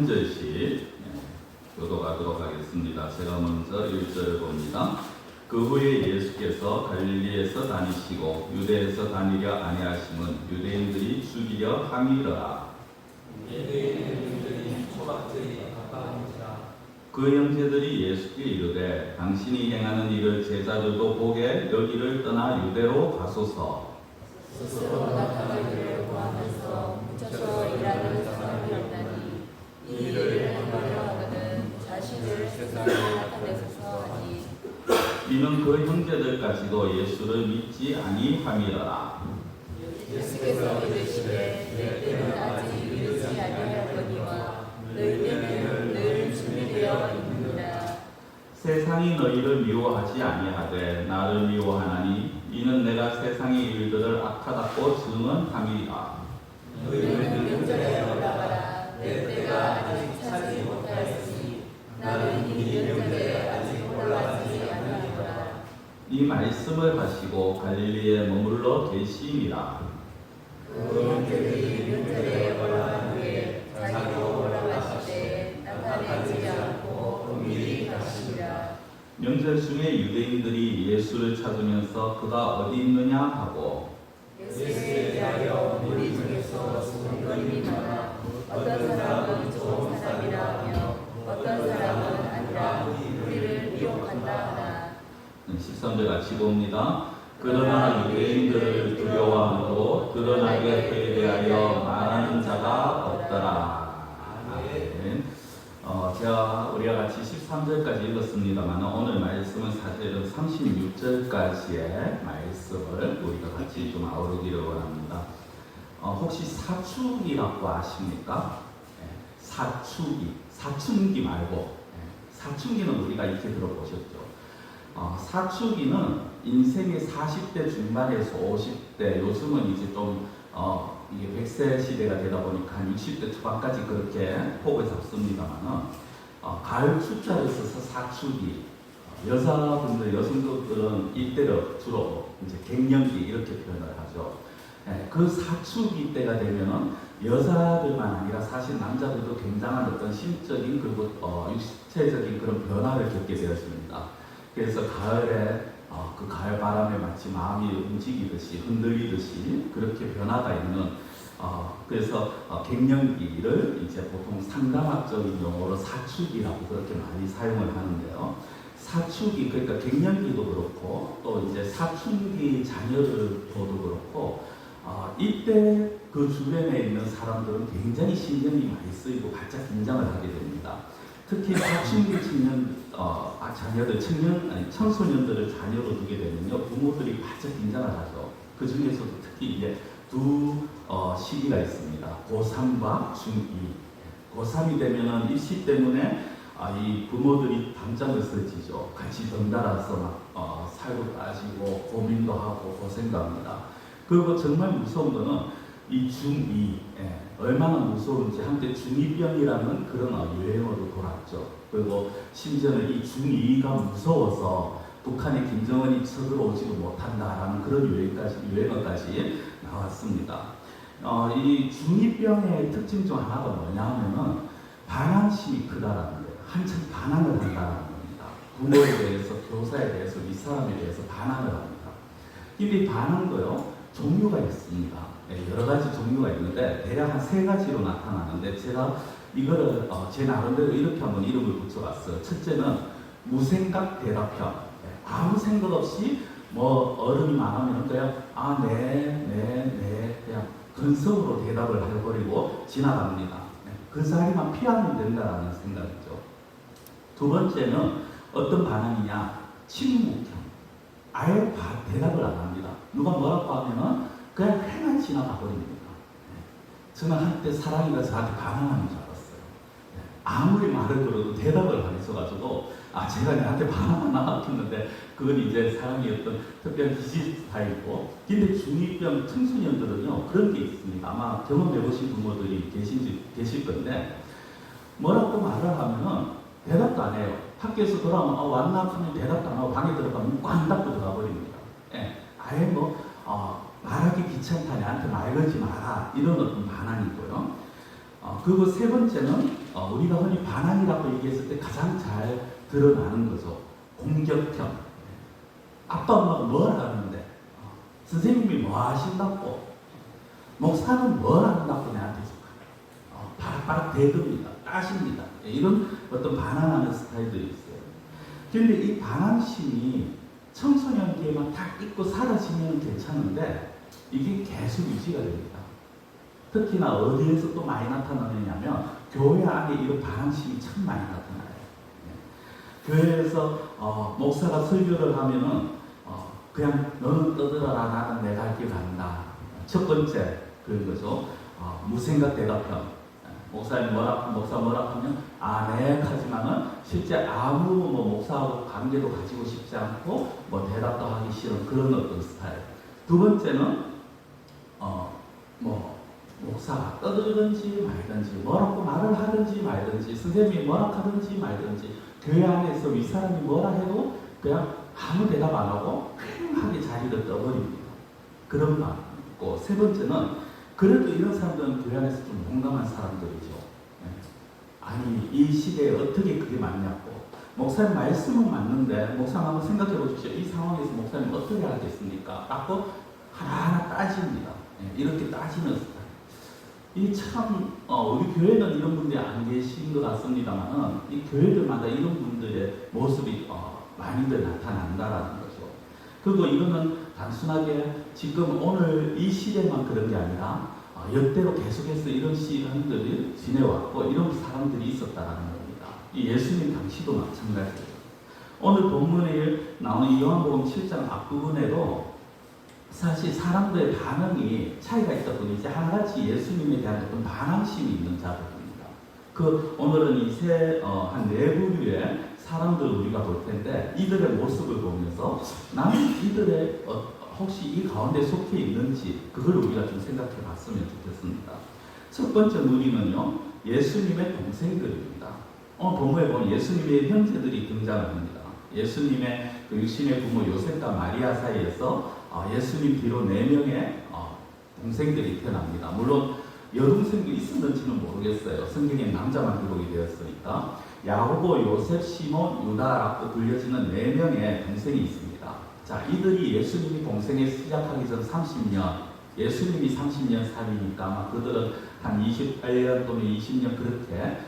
한 절씩 교독하도록 하겠습니다. 제가 먼저 1절 봅니다. 그 후에 예수께서 갈릴리에서 다니시고 유대에서 다니려 아니하심은 유대인들이 죽이려 함이러라. 그 형제들이 예수께 이르되 당신이 행하는 일을 제자들도 보게 여기를 떠나 유대로 가소서. 스스로 나타나기를 구하면서 묻혀서 일하는 사람이었다니 이 일을 행하려 하거든 자신을 세상에 나타내소서 하니 이는 그 형제들까지도 예수를 믿지 아니함이러라. 예수께서 이르시되 내 때는 아직 이르지 아니하였거니와 너희 때는 늘 준비되어 있느니라. 세상이 너희를 미워하지 아니하되 나를 미워하나니 이는 내가 세상의 일들을 악하다고 증언함이라. 너희는 명절에 올라가라. 내 때가 아직 차지 못하였으니 나는 이 명절에 아직 올라가지 아니하노라. 이 말씀을 하시고 갈릴리에 머물러 계시니라. 그 형제들이 명절에 올라간 후에 자기도 올라가실 때 나타내지 않고 은밀히 가시니라. 명절 중에 유대인들이 예수를 찾으면서 그가 어디 있느냐 하고 예수에 대하여 우리 중에서 수군거림이 많아 어떤 사람은 좋은 사람이라 하며 어떤 사람은 아니라 우리를 미혹한다 하나. 13절 같이 봅니다. 그러나 유대인들을 두려워함으로 드러나게 그에 대하여 말하는 자가 없더라. 아멘. 우리가 같이 13절까지 읽었습니다만 오늘 말씀은 사실은 36절까지의 말씀을 우리가 같이 좀 아우르기를 원합니다. 혹시 사축이라고 아십니까? 사춘기 말고 사춘기는 우리가 이렇게 들어보셨죠. 사춘기는 인생의 40대 중반에서 50대, 요즘은 이제 좀 이게 100세 시대가 되다 보니까 한 60대 초반까지 그렇게 폭을 잡습니다만은 가을 축자를 써서 사춘기, 여자분들, 여성들은 이때를 주로 이제 갱년기 이렇게 표현을 하죠. 그 사춘기 때가 되면은 여자들만 아니라 사실 남자들도 굉장한 어떤 심적인 그리고 육체적인 그런 변화를 겪게 되었습니다. 그래서 가을에 그 가을 바람에 마치 마음이 움직이듯이 흔들리듯이 그렇게 변화가 있는 그래서 갱년기를 이제 보통 상담학적인 용어로 사춘기라고 그렇게 많이 사용을 하는데요. 사춘기 그러니까 갱년기도 그렇고 또 이제 사춘기 자녀를 보도 그렇고 이때 그 주변에 있는 사람들은 굉장히 신경이 많이 쓰이고 바짝 긴장을 하게 됩니다. 특히 사춘기 자녀들, 청소년들을 자녀로 두게 되면요, 부모들이 바짝 긴장을 하죠. 그 중에서도 특히 이제 두 시기가 있습니다. 고3과 중2. 고3이 되면은 입시 때문에 이 부모들이 담장을 설치죠. 같이 덩달아서 막 살고 따지고 고민도 하고 고생도 합니다. 그리고 정말 무서운 거는 이 중2, 얼마나 무서운지 한때 중2병이라는 그런 유행어도 돌았죠. 그리고 심지어는 이 중2가 무서워서 북한의 김정은이 쳐들어오지도 못한다라는 그런 유행어까지 나왔습니다. 이 중2병의 특징 중 하나가 뭐냐 하면은 반항심이 크다라는 거예요. 한참 반항을 한다는 겁니다. 부모에 대해서, 교사에 대해서, 윗사람에 대해서 반항을 합니다. 이 반항도요, 종류가 있습니다. 여러 가지 종류가 있는데 대략 한 3가지로 나타나는데 제가 이거를 제 나름대로 이렇게 한번 이름을 붙여봤어요. 첫째는 무생각 대답형. 아무 생각 없이 뭐 어른이 말하면 그냥 네 그냥 근성으로 대답을 해버리고 지나갑니다. 그 자리만 피하면 된다라는 생각이죠. 두 번째는 어떤 반응이냐? 침묵형. 아예 대답을 안 합니다. 누가 뭐라고 하면은 그냥 그냥 지나가 버립니다. 저는 한때 사랑이가 저한테 반항하는 줄 알았어요. 아무리 말을 걸어도 대답을 안 해줘가지고 제가 내한테 반항하나 했는데 그건 이제 사랑이 어떤 특별한 기질 스타일이고. 근데 중2병 청소년들은요 그런 게 있습니다. 아마 경험해보신 부모들이 계실 건데 뭐라고 말을 하면은 대답도 안 해요. 학교에서 돌아오면 왔나 하면 대답도 안 하고 방에 들어가면 꽝 닫고 들어가 버립니다. 아예 말하기 귀찮다, 내한테 말 걸지 마라, 이런 어떤 반항이고요. 그리고 세 번째는 우리가 흔히 반항이라고 얘기했을 때 가장 잘 드러나는 거죠. 공격형. 아빠 엄마가 뭘 하는데 선생님이 뭐 하신다고, 목사는 뭘 한다고 내한테 바락바락 대듭니다. 따십니다. 이런 어떤 반항하는 스타일들이 있어요. 그런데 이 반항심이 청소년기에만 딱 있고 사라지면 괜찮은데 이게 계속 유지가 됩니다. 특히나 어디에서 또 많이 나타나느냐면 교회 안에 이런 반항심이 참 많이 나타나요. 교회에서 목사가 설교를 하면은 그냥 너는 떠들어라, 나는 내 갈 길 간다. 첫 번째 그거죠. 무생각 대답형. 목사님 목사 뭐라 하면 네 하지만은 실제 아무 목사하고 관계도 가지고 싶지 않고 대답도 하기 싫은 그런 어떤 스타일. 두 번째는 목사가 떠들든지 말든지 뭐라고 말을 하든지 말든지 선생님이 뭐라 하든지 말든지 교회 안에서 윗사람이 뭐라 해도 그냥 아무 대답 안 하고 휑하게 자리를 떠버립니다. 그런 말 있고, 세 번째는 그래도 이런 사람들은 교회 안에서 좀 용감한 사람들이죠. 아니 이 시대에 어떻게 그게 맞냐고, 목사님 말씀은 맞는데 목사님 한번 생각해 보십시오. 이 상황에서 목사님 어떻게 하겠습니까? 라고 하나하나 따집니다. 이렇게 따지는 스타일. 이 참 우리 교회는 이런 분들이 안 계신 것 같습니다만 이 교회들마다 이런 분들의 모습이 많이들 나타난다라는 거죠. 그리고 이거는 단순하게 지금 오늘 이 시대만 그런 게 아니라 역대로 계속해서 이런 시간들을 지내왔고 이런 사람들이 있었다라는 겁니다. 이 예수님 당시도 마찬가지예요. 오늘 본문에 나오는 요한복음 7장 앞부분에도 사실 사람들의 반응이 차이가 있다 보니 이제 하나같이 예수님에 대한 어떤 반항심이 있는 자들입니다. 오늘은 한 네 부류의 사람들 우리가 볼 텐데 이들의 모습을 보면서 나는 이들의 혹시 이 가운데 속해 있는지 그걸 우리가 좀 생각해 봤으면 좋겠습니다. 첫 번째 무리는요, 예수님의 동생들입니다. 본문에 보면 예수님의 형제들이 등장합니다. 예수님의 육신의 부모 요셉과 마리아 사이에서 예수님 뒤로 4명의 동생들이 태어납니다. 물론 여동생도 있었는지는 모르겠어요. 성경에 남자만 기록이 되었으니까. 야고보, 요셉, 시몬, 유다라고 불려지는 4명의 동생이 있습니다. 자, 이들이 예수님이 동생에 시작하기 전 30년, 예수님이 30년 살이니까 아마 그들은 한 28년 또는 20년 그렇게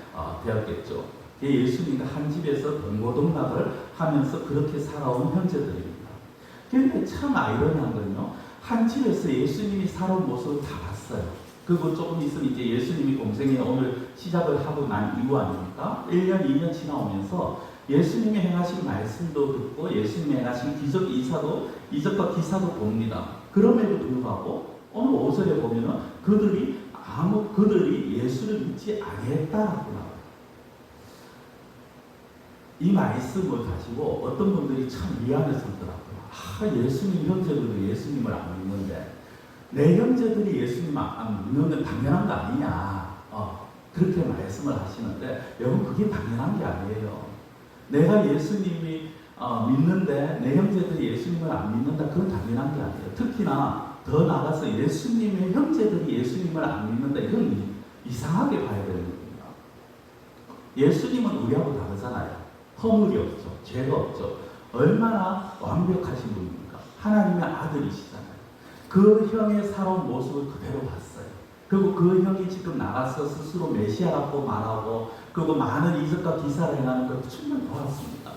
되었겠죠. 예수님과 한 집에서 동고동락을 하면서 그렇게 살아온 형제들입니다. 그런데 참 아이러니한 건요, 한 집에서 예수님이 살아온 모습을 다 봤어요. 그리고 조금 있으면 이제 예수님이 공생에 오늘 시작을 하고 난 이후 아닙니까? 1년, 2년 지나오면서 예수님이 행하신 말씀도 듣고 예수님이 행하신 이적과 기사도 봅니다. 그럼에도 불구하고 오늘 5절에 보면은 그들이 예수를 믿지 아니했다라고 나와요. 이 말씀을 가지고 어떤 분들이 참 미안해서 그러더라고요. 예수님 형제들도 예수님을 안 믿는데 내 형제들이 예수님 안 믿는 건 당연한 거 아니냐. 그렇게 말씀을 하시는데 여러분 그게 당연한 게 아니에요. 내가 예수님이 믿는데 내 형제들이 예수님을 안 믿는다. 그건 당연한 게 아니에요. 특히나 더 나아가서 예수님의 형제들이 예수님을 안 믿는다. 이건 이상하게 봐야 되는 겁니다. 예수님은 우리하고 다르잖아요. 허물이 없죠. 죄가 없죠. 얼마나 완벽하신 분입니까? 하나님의 아들이시잖아요. 그 형의 살아온 모습을 그대로 봤어요. 그리고 그 형이 지금 나가서 스스로 메시아라고 말하고 그리고 많은 이적과 기사를 행하는 걸 충분히 보았습니다.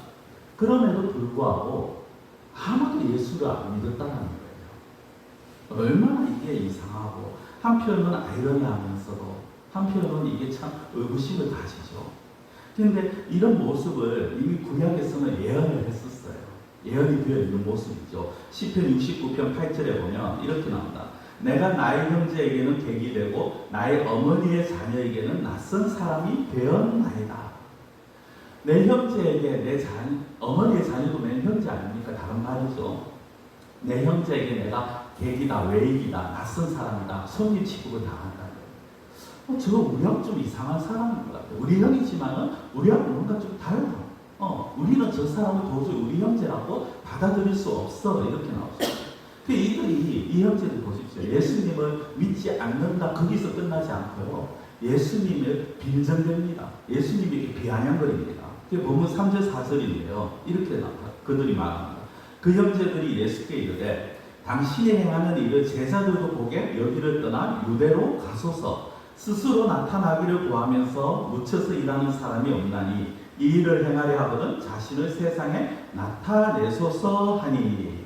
그럼에도 불구하고 아무도 예수를 안 믿었다는 거예요. 얼마나 이게 이상하고 한편은 아이러니하면서도 한편은 이게 참 의구심을 가지죠. 그런데 이런 모습을 이미 구약에서는 예언을 했었어요. 예언이 되어 있는 모습이죠. 시편 69편 8절에 보면 이렇게 나온다. 내가 나의 형제에게는 객이 되고 나의 어머니의 자녀에게는 낯선 사람이 되었나이다. 내 형제에게 어머니의 자녀도 내 형제 아닙니까? 다른 말이죠. 내 형제에게 내가 객이다, 외익이다, 낯선 사람이다, 성립 취급을 당한다. 저 우리하고 좀 이상한 사람인 것 같아요. 우리 형이지만은 우리하고 뭔가 좀 달라. 우리는 저 사람을 도저히 우리 형제라고 받아들일 수 없어. 이렇게 나오죠. 그 이들이 이 형제들 보십시오. 예수님을 믿지 않는다 거기서 끝나지 않고요. 예수님을 빈정됩니다. 예수님에게 비아냥거립니다. 그게 본문 3절 4절인데요. 이렇게 그들이 말합니다. 그 형제들이 예수께 이르되 당신이 행하는 일을 제자들도 보게 여기를 떠나 유대로 가소서. 스스로 나타나기를 구하면서 묻혀서 일하는 사람이 없나니 이 일을 행하려 하거든 자신을 세상에 나타내소서 하니.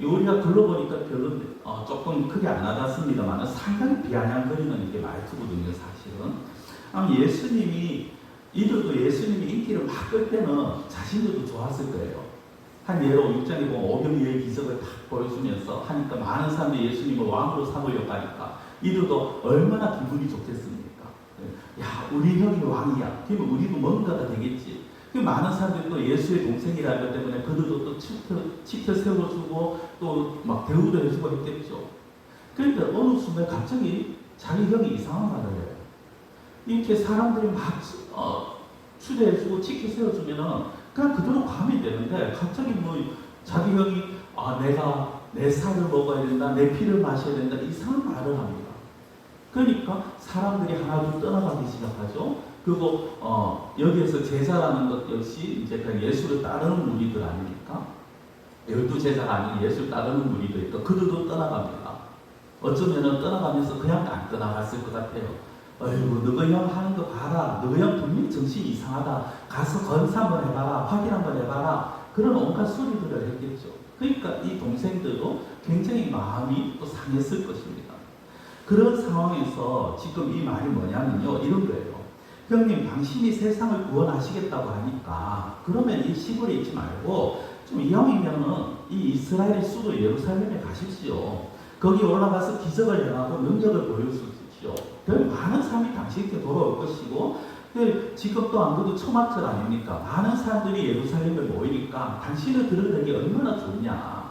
우리가 글러보니까 별로 조금 크게 안 와닿습니다만 상당히 비아냥거리는 이게 말투거든요. 사실은 예수님이 이들도 예수님이 인기를 막 끌 때는 자신들도 좋았을 거예요. 한 예로 6장에 보면 오병이어의 기적을 딱 보여주면서 하니까 많은 사람들이 예수님을 왕으로 삼으려고 하니까 이들도 얼마나 기분이 좋겠습니까? 야, 우리 형이 왕이야. 그러면 우리도 뭔가가 되겠지. 많은 사람들이 또 예수의 동생이라는 것 때문에 그들도 또 치켜 세워주고 또 막 대우도 해주고 했겠죠. 그러니까 어느 순간 갑자기 자기 형이 이상한 말을 해요. 이렇게 사람들이 막 추대해주고 치켜 세워주면은 그냥 그대로 가면 되는데 갑자기 뭐 자기 형이 내가 내 살을 먹어야 된다, 내 피를 마셔야 된다 이상한 말을 합니다. 그러니까 사람들이 하나둘 떠나가기 시작하죠. 그리고 여기에서 제자라는 것 역시 이제 그 예수를 따르는 무리들 아닙니까? 12제자가 아닌 예수를 따르는 무리들 있고 그들도 떠나갑니다. 어쩌면은 떠나가면서 그냥 안 떠나갔을 것 같아요. 어이구 너가 형 하는 거 봐라. 너가 형 분명히 정신이 이상하다. 가서 검사 한번 해봐라. 확인 한번 해봐라. 그런 온갖 소리들을 했겠죠. 그러니까 이 동생들도 굉장히 마음이 또 상했을 것입니다. 그런 상황에서 지금 이 말이 뭐냐면요. 이런 거예요. 형님 당신이 세상을 구원하시겠다고 하니까 그러면 이 시골에 있지 말고 좀 이왕이면은 이 이스라엘의 수도 예루살렘에 가십시오. 거기 올라가서 기적을 행하고 능력을 보여주십시오. 별 많은 사람이 당신께 돌아올 것이고 지금 또 안 그래도 초막절 아닙니까? 많은 사람들이 예루살렘에 모이니까 당신을 들으는 게 얼마나 좋냐.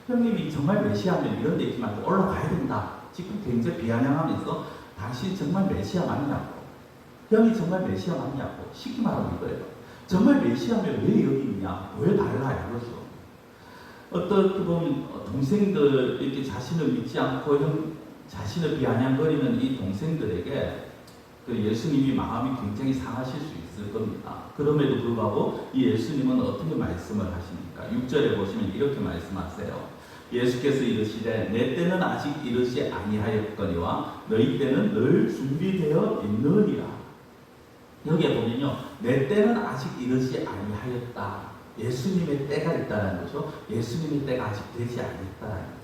형님이 정말 메시아면 이런 데 있지 말고 올라가야 된다. 지금 굉장히 비아냥하면서 당신 정말 메시아 맞냐고. 형이 정말 메시아 맞냐고. 쉽게 말하면 이거예요. 정말 메시아면 왜 여기 있냐? 왜 달라? 이거죠. 어떻게 보면 동생들 이렇게 자신을 믿지 않고 형 자신을 비아냥거리는 이 동생들에게 그 예수님이 마음이 굉장히 상하실 수 있을 겁니다. 그럼에도 불구하고 이 예수님은 어떻게 말씀을 하십니까? 6절에 보시면 이렇게 말씀하세요. 예수께서 이르시되 내 때는 아직 이르지 아니하였거니와 너희 때는 늘 준비되어 있느니라. 여기에 보면요. 내 때는 아직 이르지 아니하였다. 예수님의 때가 있다는 거죠. 예수님의 때가 아직 되지 않았다는 거예요.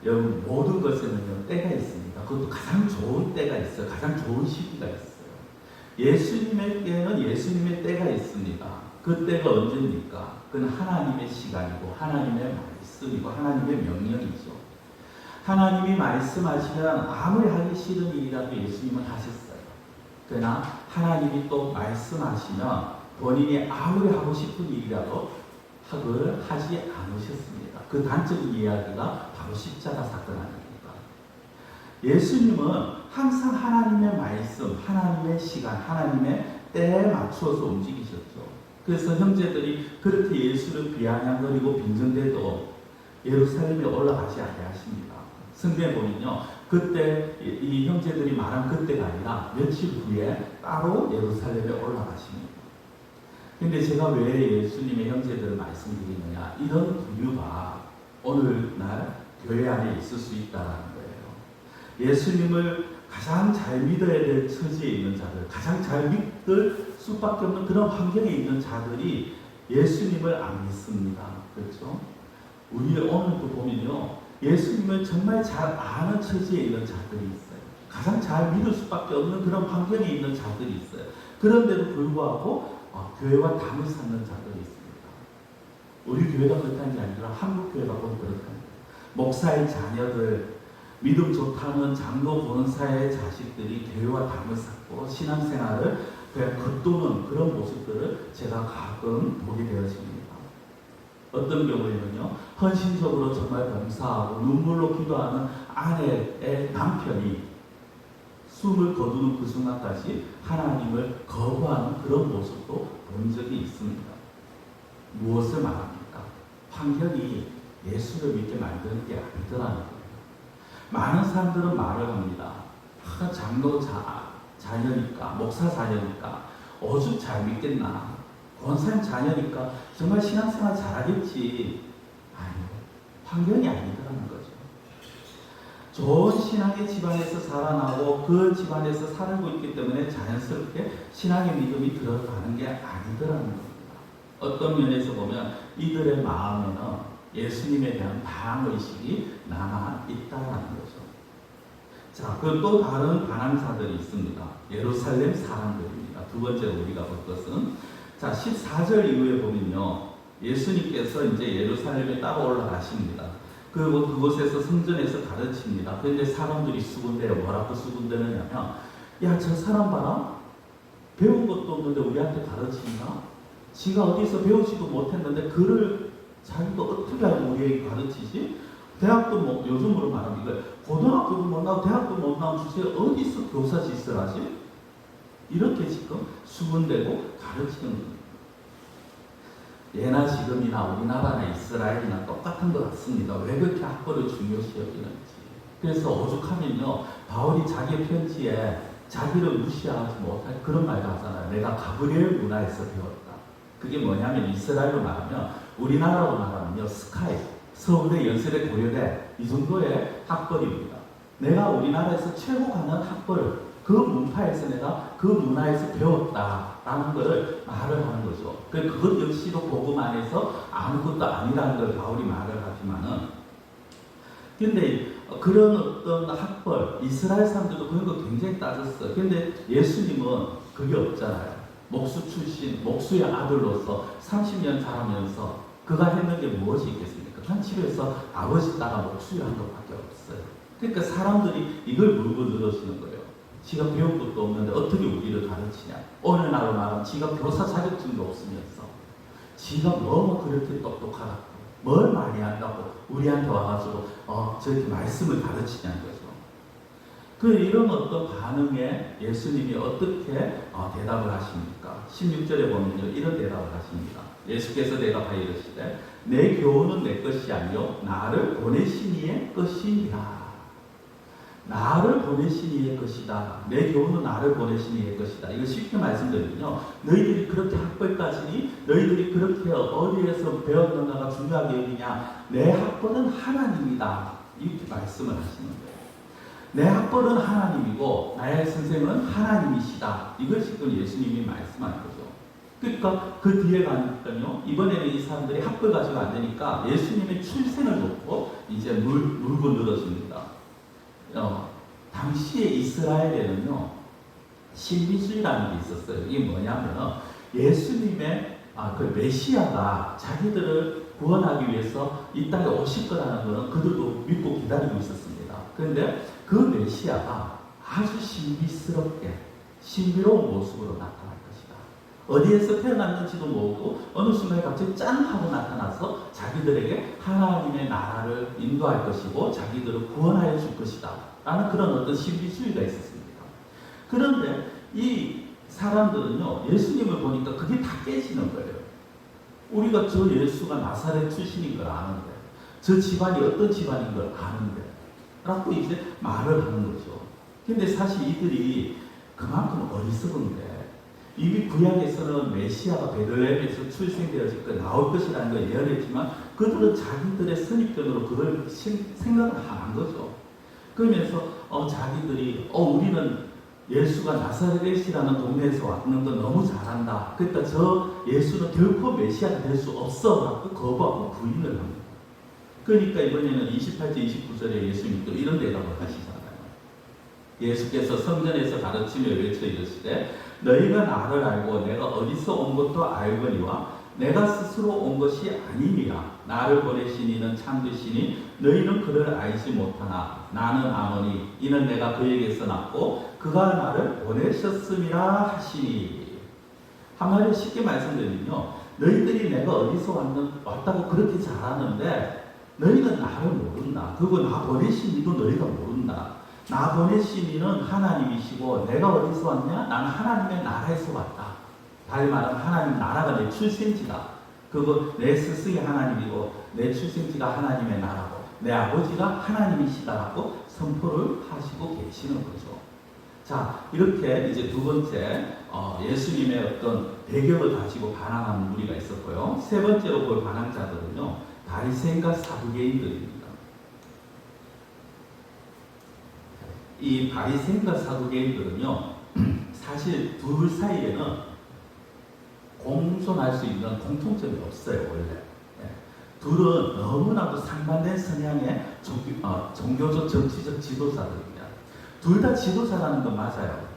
여러분 모든 것에는요. 때가 있습니다. 그것도 가장 좋은 때가 있어요. 가장 좋은 시기가 있어요. 예수님의 때는 예수님의 때가 있습니다. 그 때가 언제입니까? 그건 하나님의 시간이고 하나님의 말씀이고 하나님의 명령이죠. 하나님이 말씀하시면 아무리 하기 싫은 일이라도 예수님은 하셨어요. 그러나 하나님이 또 말씀하시면 본인이 아무리 하고 싶은 일이라도 하지 않으셨습니다. 그 단적인 이야기가 바로 십자가 사건 아닙니까? 예수님은 항상 하나님의 말씀, 하나님의 시간, 하나님의 때에 맞추어서 움직이셨죠. 그래서 형제들이 그렇게 예수를 비아냥거리고 빈정대도 예루살렘에 올라가지 아니하십니다. 성경에 보면요. 그때 이 형제들이 말한 그때가 아니라 며칠 후에 따로 예루살렘에 올라가십니다. 근데 제가 왜 예수님의 형제들을 말씀드리느냐, 이런 부류가 오늘날 교회 안에 있을 수 있다는 거예요. 예수님을 가장 잘 믿어야 될 처지에 있는 자들, 가장 잘 믿을 수밖에 없는 그런 환경에 있는 자들이 예수님을 안 믿습니다. 그렇죠? 우리 오늘도 보면요, 예수님을 정말 잘 아는 처지에 있는 자들이 있어요. 가장 잘 믿을 수밖에 없는 그런 환경에 있는 자들이 있어요. 그런데도 불구하고 교회와 담을 쌓는 자들이 있습니다. 우리 교회가 그렇다는 게 아니라 한국 교회가 보면 그렇다는 거예요. 목사의 자녀들, 믿음 좋다는 장로 권사의 자식들이 교회와 담을 쌓고 신앙생활을 그냥 겉도는 그런 모습들을 제가 가끔 보게 되어집니다. 어떤 경우에는요, 헌신적으로 정말 봉사하고 눈물로 기도하는 아내의 남편이 숨을 거두는 그 순간까지 하나님을 거부하는 그런 모습도 본 적이 있습니다. 무엇을 말합니까? 환경이 예수를 믿게 만드는 게 아니더라는 거예요. 많은 사람들은 말을 합니다. 장로 자녀니까, 목사 자녀니까 오죽 잘 믿겠나. 권사님 자녀니까 정말 신앙생활 잘하겠지. 아니요. 환경이 아니더라는 거죠. 좋은 신앙의 집안에서 자라나고 그 집안에서 살고 있기 때문에 자연스럽게 신앙의 믿음이 들어가는 게 아니더라는 겁니다. 어떤 면에서 보면 이들의 마음에는 예수님에 대한 반항의식이 남아 있다는 거죠. 자, 그 또 다른 반항자들이 있습니다. 예루살렘 사람들입니다. 두 번째로 우리가 볼 것은, 자, 14절 이후에 보면요, 예수님께서 이제 예루살렘에 따로 올라가십니다. 그리고 그곳에서 성전에서 가르칩니다. 그런데 사람들이 수군대요. 뭐라고 수군대느냐면, 야, 저 사람 봐라. 배운 것도 없는데 우리한테 가르친다. 지가 어디서 배우지도 못했는데 그를 자기가 어떻게 알고 우리에게 가르치지? 대학도 뭐 요즘으로 말하면 이거 고등학교도 못 나오고 대학도 못 나온 주제에 어디서 교사 짓을 하지? 이렇게 지금 수군대고 가르치는 겁니다. 예나 지금이나 우리나라나 이스라엘이나 똑같은 것 같습니다. 왜 그렇게 학벌을 중요시 여기는지. 그래서 오죽하면요, 바울이 자기 편지에 자기를 무시하지 못할 그런 말도 하잖아요. 내가 가브리엘 문화에서 배웠다. 그게 뭐냐면 이스라엘로 말하면, 우리나라로 말하면요, 스카이, 서울대, 연세대, 고려대 이 정도의 학벌입니다. 내가 우리나라에서 최고 가는 학벌을 그 문파에서 내가 그 문화에서 배웠다라는 것을 말을 하는 거죠. 그것 역시도 복음 안에서 아무것도 아니라는 걸 바울이 말을 하지만은, 근데 그런 어떤 학벌, 이스라엘 사람들도 그런 거 굉장히 따졌어요. 근데 예수님은 그게 없잖아요. 목수 출신, 목수의 아들로서 30년 자라면서 그가 했는 게 무엇이 있겠습니까? 한 집에서 아버지 따라 목수를 한 것밖에 없어요. 그러니까 사람들이 이걸 물고 늘어지는 거예요. 지가 배운 것도 없는데 어떻게 우리를 가르치냐. 어느 날로 말하면 지가 교사 자격증도 없으면서 지가 너무 그렇게 똑똑하다고 뭘 많이 한다고 우리한테 와가지고 저렇게 말씀을 가르치냐는 거죠. 그 이런 어떤 반응에 예수님이 어떻게 대답을 하십니까? 16절에 보면요, 이런 대답을 하십니다. 예수께서 대답하여 이르시되 내 교훈은 내 것이 아니요 나를 보내신 이의 것이니라. 나를 보내신 이의 것이다. 내 교훈은 나를 보내신 이의 것이다. 이거 쉽게 말씀드리면요, 너희들이 그렇게 학벌까지니, 너희들이 그렇게 어디에서 배웠는가가 중요하게 여기냐. 내 학벌은 하나님이다. 이렇게 말씀을 하시는 거예요. 내 학벌은 하나님이고 나의 선생은 하나님이시다. 이걸 지금 예수님이 말씀하는 거죠. 그러니까 그 뒤에 가니까요, 이번에는 이 사람들이 학벌 가지고 안 되니까 예수님의 출생을 놓고 이제 물고 늘어집니다. 당시에 이스라엘에는요, 신비주의라는 게 있었어요. 이게 뭐냐면 예수님의 그 메시아가 자기들을 구원하기 위해서 이 땅에 오실 거라는 것은 그들도 믿고 기다리고 있었습니다. 그런데 그 메시아가 아주 신비스럽게 신비로운 모습으로 나타날 것이다. 어디에서 태어났는지도 모르고 어느 순간에 갑자기 짠 하고 나타나서 자기들에게 하나님의 나라를 인도할 것이고 자기들을 구원하여 줄 것이다 라는 그런 어떤 신비주의가 있었습니다. 그런데 이 사람들은요, 예수님을 보니까 그게 다 깨지는 거예요. 우리가 저 예수가 나사렛 출신인 걸 아는데, 저 집안이 어떤 집안인 걸 아는데 라고 이제 말을 하는 거죠. 근데 사실 이들이 그만큼 어리석은데, 이미 구약에서는 메시아가 베들레헴에서 출생되어질 거 나올 것이라는 걸 예언했지만 그들은 자기들의 선입견으로 그걸 생각을 안 한 거죠. 그러면서 자기들이 우리는 예수가 나사렛이라는 동네에서 왔는 거 너무 잘한다. 그러니까 저 예수는 결코 메시아가 될 수 없어 라고 거부하고 부인을 합니다. 그러니까 이번에는 28절 29절에 예수님이 또 이런 대답을 하시잖아요. 예수께서 성전에서 가르치며 외쳐 이르시되 너희가 나를 알고 내가 어디서 온 것도 알거니와 내가 스스로 온 것이 아니니라. 나를 보내신 이는 참되시니 너희는 그를 알지 못하나 나는 아노니 이는 내가 그에게서 났고 그가 나를 보내셨음이라 하시니. 한마디로 쉽게 말씀드리면요, 너희들이 내가 어디서 왔다고 그렇게 잘하는데 너희는 나를 모른다. 그리고 나 보내신 이도 너희가 모른다. 나 보내신 이는 하나님이시고 내가 어디서 왔냐? 나는 하나님의 나라에서 왔다. 다시 말하면 하나님 나라가 내 출생지다. 그거 내 스승이 하나님이고 내 출생지가 하나님의 나라고 내 아버지가 하나님이시다라고 선포를 하시고 계시는 거죠. 자, 이렇게 이제 두 번째 예수님의 어떤 배경을 가지고 반항하는 무리가 있었고요. 세 번째로 볼 반항자들은요, 바리새인과 사두개인들입니다. 이 바리새인과 사두개인들은요, 사실 둘 사이에는 공존할 수 있는 공통점이 없어요, 원래. 둘은 너무나도 상반된 성향의 종교적 정치적 지도자들입니다. 둘 다 지도자라는 건 맞아요.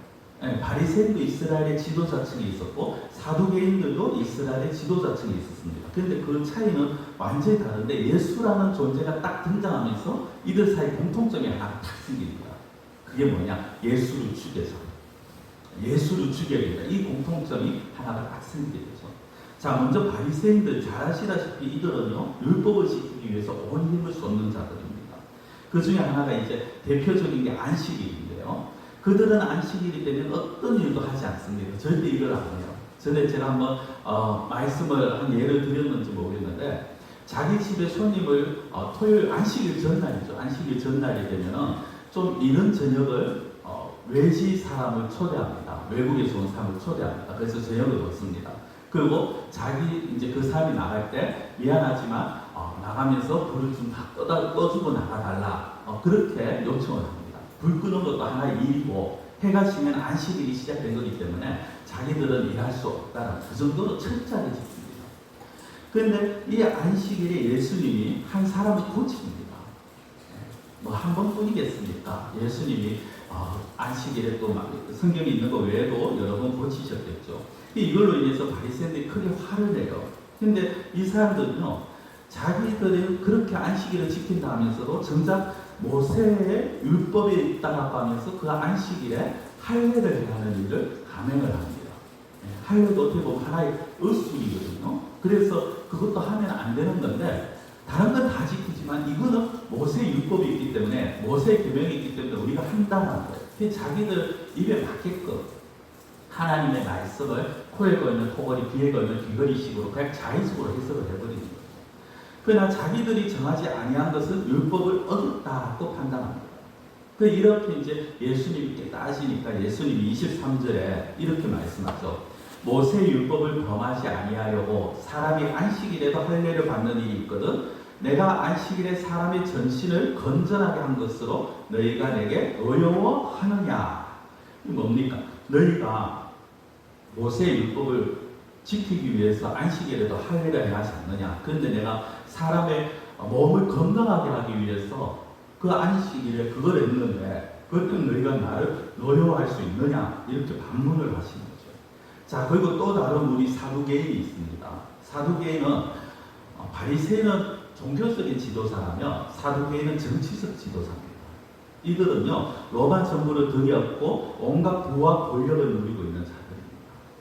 바리새인도 이스라엘의 지도자층이 있었고 사두개인들도 이스라엘의 지도자층이 있었습니다. 그런데 그 차이는 완전히 다른데 예수라는 존재가 딱 등장하면서 이들 사이 공통점이 하나 딱 생깁니다. 그게 뭐냐? 예수를 죽여서. 예수를 죽여야 된다. 이 공통점이 하나가 딱 생기게 되죠. 자, 먼저 바리새인들 잘 아시다시피 이들은요, 율법을 지키기 위해서 온 힘을 쏟는 자들입니다. 그 중에 하나가 이제 대표적인 게 안식일인데요. 그들은 안식일이 되면 어떤 일도 하지 않습니다. 절대 일을 안 해요. 전에 제가 한번 말씀을 한 예를 드렸는지 모르겠는데, 자기 집에 손님을 토요일 안식일 전날이죠. 안식일 전날이 되면은 좀 이른 저녁을 외지 사람을 초대합니다. 외국에서 온 사람을 초대합니다. 그래서 저녁을 먹습니다. 그리고 자기 이제 그 사람이 나갈 때 미안하지만 나가면서 불을 좀 다 꺼주고 나가달라. 그렇게 요청을 합니다. 불 끄는 것도 하나의 일이고 해가 지면 안식일이 시작된 거기 때문에 자기들은 일할 수 없다는 그 정도로 철저하게 지킵니다. 그런데 이 안식일에 예수님이 한 사람을 고칩니다. 뭐 한 번뿐이겠습니까? 예수님이 안식일에 또 성경에 있는 거 외에도 여러 번 고치셨겠죠. 이걸로 인해서 바리새인들이 크게 화를 내요. 근데 이 사람들은요, 자기들이 그렇게 안식일을 지킨다 하면서도 정작 모세의 율법에 따라고 하면서 그 안식일에 할례를 하는 일을 감행을 합니다. 할례도 어떻게 보면 하나의 의술이거든요. 그래서 그것도 하면 안 되는 건데, 다른 건 다 지키지만 이거는 모세의 율법이 있기 때문에, 모세의 계명이 있기 때문에 우리가 한다는 거예요. 자기들 입에 맞게끔 하나님의 말씀을 코에 걸면 코걸이, 귀에 걸면 귀걸이식으로 그냥 자의식으로 해석을 해버리는 거예요. 그러나 자기들이 정하지 아니한 것은 율법을 어겼다고 판단합니다. 이렇게 이제 예수님께 따지니까 예수님이 23절에 이렇게 말씀하죠. 모세의 율법을 범하지 아니하려고 사람이 안식일에도 할례를 받는 일이 있거든 내가 안식일에 사람의 전신을 건전하게 한 것으로 너희가 내게 어려워하느냐. 이 뭡니까? 너희가 모세의 율법을 지키기 위해서 안식일에도 할례를 해야 하지 않느냐. 그런데 내가 사람의 몸을 건강하게 하기 위해서 그 안식일에 그걸 했는데 그것 때문에 너희가 나를 노여워할 수 있느냐. 이렇게 반문을 하시는 거죠. 자, 그리고 또 다른 우리 사두개인이 있습니다. 사두개인은 바리새인은 종교적인 지도자라면 사두개인은 정치적 지도자입니다. 이들은요, 로마 정부를 들이었고 온갖 부와 권력을 누리고 있는 자들입니다.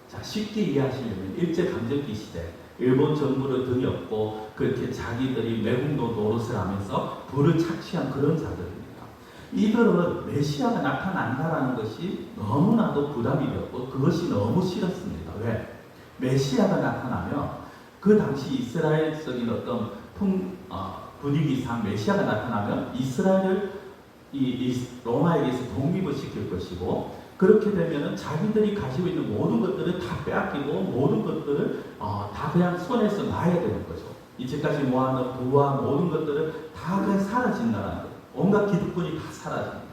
자, 쉽게 이해하시려면 일제강점기 시대 일본 정부를 들이었고 그렇게 자기들이 매국노 노릇을 하면서 부를 착취한 그런 자들입니다. 이들은 메시아가 나타난다라는 것이 너무나도 부담이 되었고 그것이 너무 싫었습니다. 왜? 메시아가 나타나면 그 당시 이스라엘적인 어떤 분위기상 메시아가 나타나면 이스라엘을 로마에게서 독립을 시킬 것이고 그렇게 되면 자기들이 가지고 있는 모든 것들을 다 빼앗기고 모든 것들을 다 그냥 손에서 놔야 되는 거죠. 이제까지 모아놓은 부와 모든 것들을 다 그냥 사라진다는 거예요. 온갖 기득권이 다 사라집니다.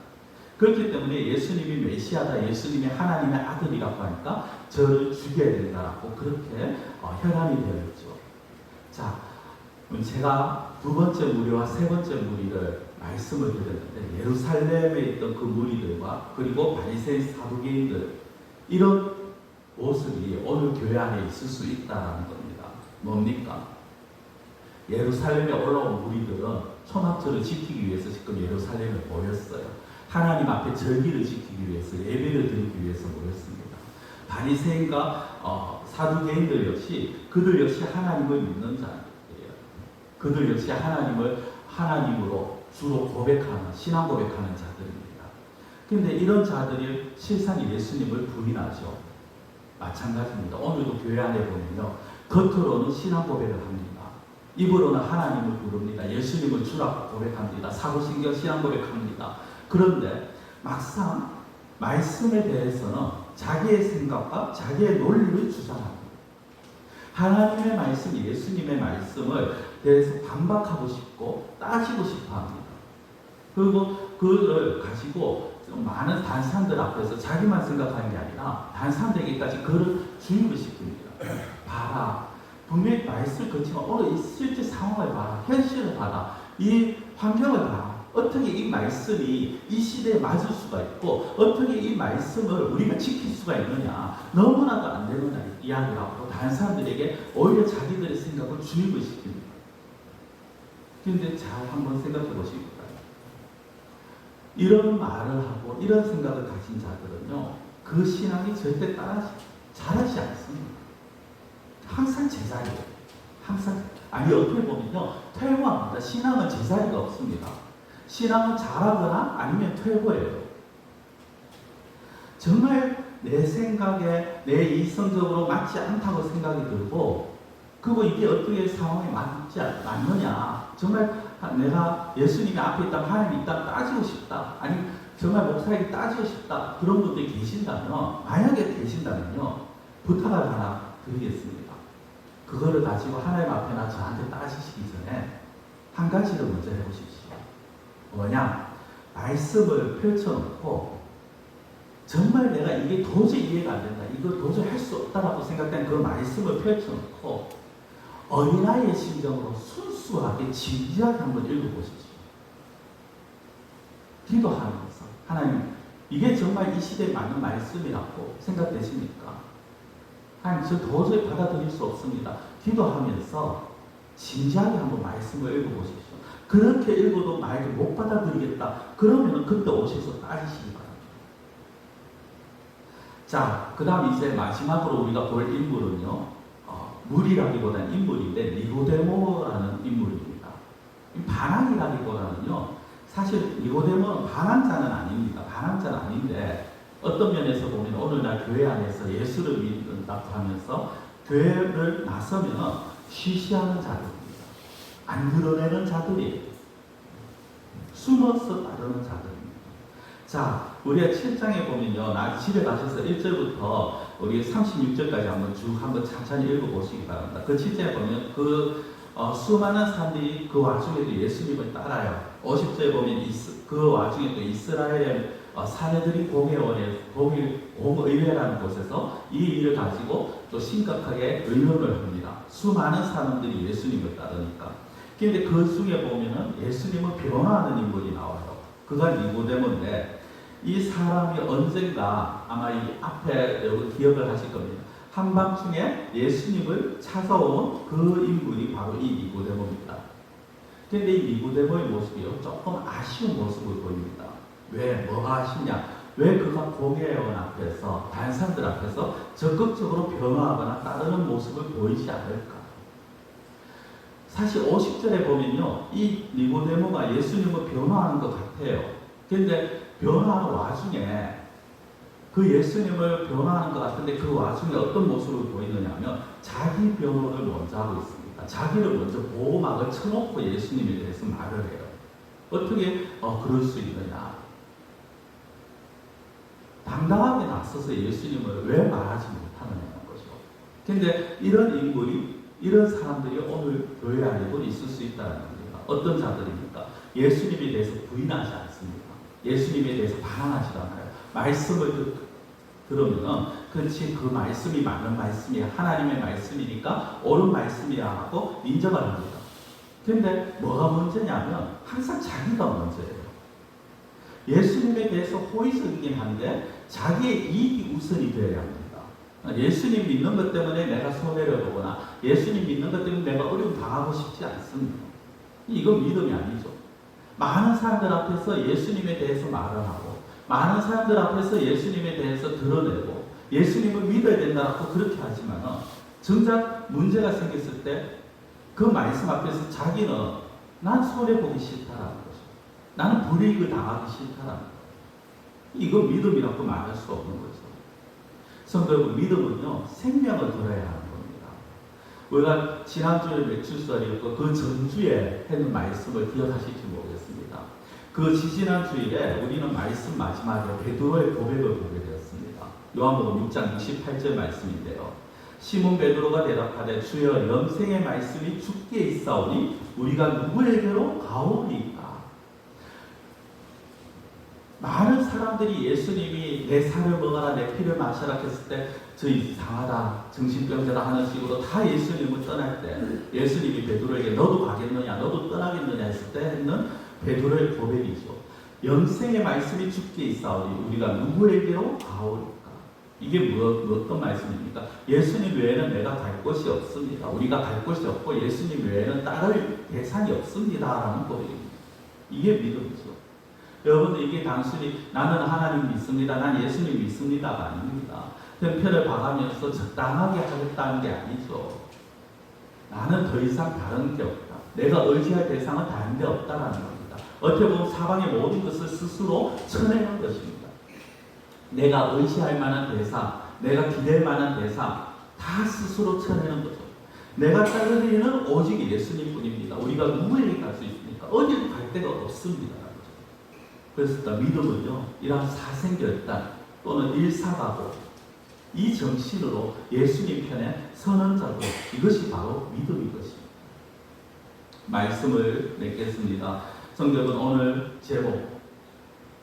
그렇기 때문에 예수님이 메시아다, 예수님이 하나님의 아들이라고 하니까 저를 죽여야 된다라고 그렇게 혈안이 되어 있죠. 자, 제가 두 번째 무리와 세 번째 무리를 말씀을 드렸는데 예루살렘에 있던 그 무리들과 그리고 바리새인 사두개인들 이런 모습이 오늘 교회 안에 있을 수 있다는 겁니다. 뭡니까? 예루살렘에 올라온 무리들은 초막절을 지키기 위해서 지금 예루살렘에 모였어요. 하나님 앞에 절기를 지키기 위해서 예배를 드리기 위해서 모였습니다. 바리새인과 사두개인들 역시 그들 역시 하나님을 믿는 자예요. 그들 역시 하나님을 하나님으로 주로 고백하는 신앙 고백하는 자들입니다. 그런데 이런 자들이 실상 예수님을 부인하죠. 마찬가지입니다. 오늘도 교회 안에 보면요, 겉으로는 신앙 고백을 합니다. 입으로는 하나님을 부릅니다. 예수님을 주라고 고백합니다. 사도신경 신앙 고백합니다. 그런데 막상 말씀에 대해서는 자기의 생각과 자기의 논리를 주장합니다. 하나님의 말씀, 예수님의 말씀을 대해서 반박하고 싶고 따지고 싶어 합니다. 그리고 그를 가지고 많은 단사람들 앞에서 자기만 생각하는 게 아니라 단사람들에게까지 그를 주입을 시킵니다. 봐라. 분명히 말씀을 그렇지만 오늘 이 실제 상황을 봐라. 현실을 봐라. 이 환경을 봐라. 어떻게 이 말씀이 이 시대에 맞을 수가 있고 어떻게 이 말씀을 우리가 지킬 수가 있느냐. 너무나도 안 되는 이야기를 하고 다른 사람들에게 오히려 자기들의 생각을 주입을 시킵니다. 그런데 잘 한번 생각해 보십니다. 이런 말을 하고 이런 생각을 가진 자들은요, 그 신앙이 절대 잘하지 않습니다. 항상 제자리예요. 항상. 아니, 어떻게 보면요, 퇴보합니다. 신앙은 제자리가 없습니다. 신앙은 잘하거나 아니면 퇴보예요. 정말 내 생각에 내 이성적으로 맞지 않다고 생각이 들고, 그리고 이게 어떻게 상황에 맞느냐. 정말 내가 예수님이 앞에 있다면 하나님이 있다면 따지고 싶다. 아니 정말 목사에게 따지고 싶다. 그런 분들이 계신다면, 만약에 계신다면요, 부탁을 하나 드리겠습니다. 그거를 가지고 하나님 앞에나 저한테 따지시기 전에 한 가지를 먼저 해보십시오. 뭐냐? 말씀을 펼쳐놓고 정말 내가 이게 도저히 이해가 안 된다. 이걸 도저히 할 수 없다라고 생각된 그 말씀을 펼쳐놓고 어린아이의 심정으로 순수하게 진지하게 한번 읽어보십시오. 기도하면서 하나님, 이게 정말 이 시대에 맞는 말씀이라고 생각되십니까? 하나님, 저 도저히 받아들일 수 없습니다. 기도하면서 진지하게 한번 말씀을 읽어보십시오. 그렇게 읽어도 만약에 못 받아들이겠다. 그러면 그때 오셔서 따지시기 바랍니다. 자, 그 다음 이제 마지막으로 우리가 볼 인물은요, 물이라기보다는 인물인데 니고데모라는 인물입니다. 반항이라기보다는요, 사실 니고데모는 반항자는 아닙니다. 반항자는 아닌데 어떤 면에서 보면 오늘날 교회 안에서 예수를 믿는다고 하면서 교회를 나서면 쉬쉬하는 자들입니다. 안 드러내는 자들이에요. 숨어서 따르는 자들입니다. 자, 우리가 7장에 보면요, 나 집에 가셔서 1절부터 우리 36절까지 한번 천천히 읽어보시기 바랍니다. 그 7장에 보면 수많은 사람들이 그 와중에도 예수님을 따라요. 50절에 보면 그 와중에 또 이스라엘 사내들이 공의회라는 곳에서 이 일을 가지고 또 심각하게 의논을 합니다. 수많은 사람들이 예수님을 따르니까. 그런데 그 중에 보면은 예수님을 변호하는 인물이 나와요. 그가 니고데모인데 이 사람이 언젠가 아마 이 앞에 여러분 기억을 하실 겁니다. 한밤중에 예수님을 찾아온 그 인물이 바로 이 니고데모입니다. 그런데 이 니고데모의 모습이요, 조금 아쉬운 모습을 보입니다. 왜? 뭐가 아쉽냐? 왜 그가 공회원 앞에서, 다른 사람들 앞에서 적극적으로 변호하거나 따르는 모습을 보이지 않을까? 사실 50절에 보면요, 이 니고데모가 예수님을 변호하는 것 같아요. 그런데 변호하는 와중에 그 예수님을 변호하는 것 같은데 그 와중에 어떤 모습을 보이느냐 하면 자기 변호를 먼저 하고 있습니다. 자기를 먼저 보호막을 쳐놓고 예수님에 대해서 말을 해요. 어떻게 그럴 수 있느냐? 당당하게 나서서 예수님을 왜 말하지 못하느냐는 거죠. 그런데 이런 인물이, 이런 사람들이 오늘 교회 안에도 있을 수 있다는 겁니다. 어떤 자들입니까? 예수님에 대해서 부인하지 않습니다. 예수님에 대해서 반항하지 않아요. 말씀을 들으면 그렇지, 그 말씀이 맞는 말씀이야, 하나님의 말씀이니까 옳은 말씀이야 하고 인정을 합니다. 그런데 뭐가 문제냐면 항상 자기가 문제예요. 예수님에 대해서 호의적이긴 한데 자기의 이익이 우선이 되어야 합니다. 예수님 믿는 것 때문에 내가 손해를 보거나 예수님 믿는 것 때문에 내가 어려움 당하고 싶지 않습니다. 이건 믿음이 아니죠. 많은 사람들 앞에서 예수님에 대해서 말을 하고 많은 사람들 앞에서 예수님에 대해서 드러내고 예수님을 믿어야 된다고 그렇게 하지만 정작 문제가 생겼을 때 그 말씀 앞에서 자기는 난 손해보기 싫다라는 거죠. 나는 불이익을 당하기 싫다라는 거죠. 이건 믿음이라고 말할 수 없는 거죠. 성도 여러분, 믿음은요, 생명을 들어야 하는 겁니다. 우리가 지난주에 매출설이었고 그 전주에 했는 말씀을 기억하실지 모르겠습니다. 그 지지난 주일에 우리는 말씀 마지막에 베드로의 고백을 보게 되었습니다. 요한복음 6장 68절 말씀인데요. 시몬 베드로가 대답하되 주여 영생의 말씀이 주께 있사오니 우리가 누구에게로 가오리까? 많은 사람들이 예수님이 내 살을 먹어라 내 피를 마셔라 했을 때 저 이상하다 정신병자다 하는 식으로 다 예수님을 떠날 때 예수님이 베드로에게 너도 가겠느냐 너도 떠나겠느냐 했을 때 했는 베드로의 고백이죠. 영생의 말씀이 주께 있사오니 우리가 누구에게로 가오리까? 이게 어떤 말씀입니까? 예수님 외에는 내가 갈 곳이 없습니다. 우리가 갈 곳이 없고 예수님 외에는 따를 대상이 없습니다 라는 고백입니다. 이게 믿음이죠. 여러분들 이게 단순히 나는 하나님 믿습니다. 난 예수님 믿습니다가 아닙니다. 편을 봐가면서 적당하게 하겠다는 게 아니죠. 나는 더 이상 다른 게 없다. 내가 의지할 대상은 다른 데 없다라는 겁니다. 어떻게 보면 사방의 모든 것을 스스로 쳐내는 것입니다. 내가 의지할 만한 대상, 내가 기댈 만한 대상 다 스스로 쳐내는 거죠. 내가 따르는 일은 오직 예수님뿐입니다. 우리가 누구에게 갈 수 있습니까? 어디로 갈 데가 없습니다. 그래서 믿음은요, 이러한 사생결단 또는 일사각오 이 정신으로 예수님 편에 서는 자도 이것이 바로 믿음인 것입니다. 말씀을 맺겠습니다. 성경은 오늘 제목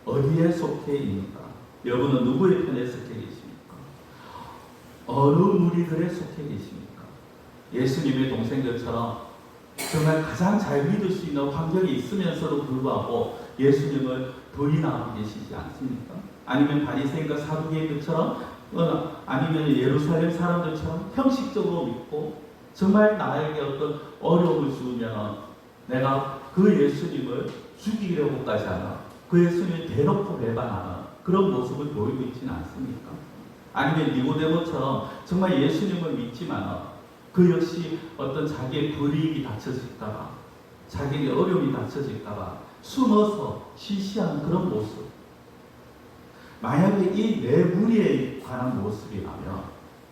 어디에 속해 있는가? 여러분은 누구의 편에 속해 계십니까? 어느 무리들에 속해 계십니까? 예수님의 동생들처럼 정말 가장 잘 믿을 수 있는 환경이 있으면서도 불구하고 예수님을 부인하고 계시지 않습니까? 아니면 바리새인과 사두개인들처럼 아니면 예루살렘 사람들처럼 형식적으로 믿고 정말 나에게 어떤 어려움을 주면 내가 그 예수님을 죽이려고까지 하는 그 예수님을 대놓고 배반하는 그런 모습을 보이고 있지는 않습니까? 아니면 니고데모처럼 정말 예수님을 믿지만 그 역시 어떤 자기의 불이익이 닥쳐질까봐 자기의 어려움이 닥쳐질까봐 숨어서 시시하는 그런 모습. 만약에 이 내 무리에 관한 모습이라면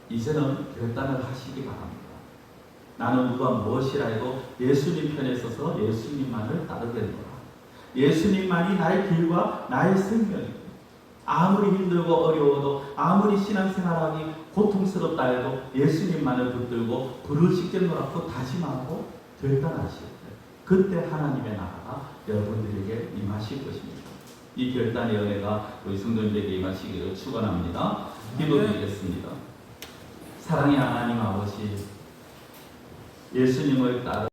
이제는 결단을 하시기 바랍니다. 나는 누가 무엇이라 해도 예수님 편에 서서 예수님만을 따르겠노라. 예수님만이 나의 길과 나의 생명이고 아무리 힘들고 어려워도 아무리 신앙생활하기 고통스럽다 해도 예수님만을 붙들고 불을 지켜놓고 다짐하고 결단하실 때 그때 하나님의 나라가 여러분들에게 임하실 것입니다. 이 결단의 은혜가 우리 성도님에게 임하시기를 축원합니다. 기도드리겠습니다. 사랑의 하나님 아버지, 예수님을 따르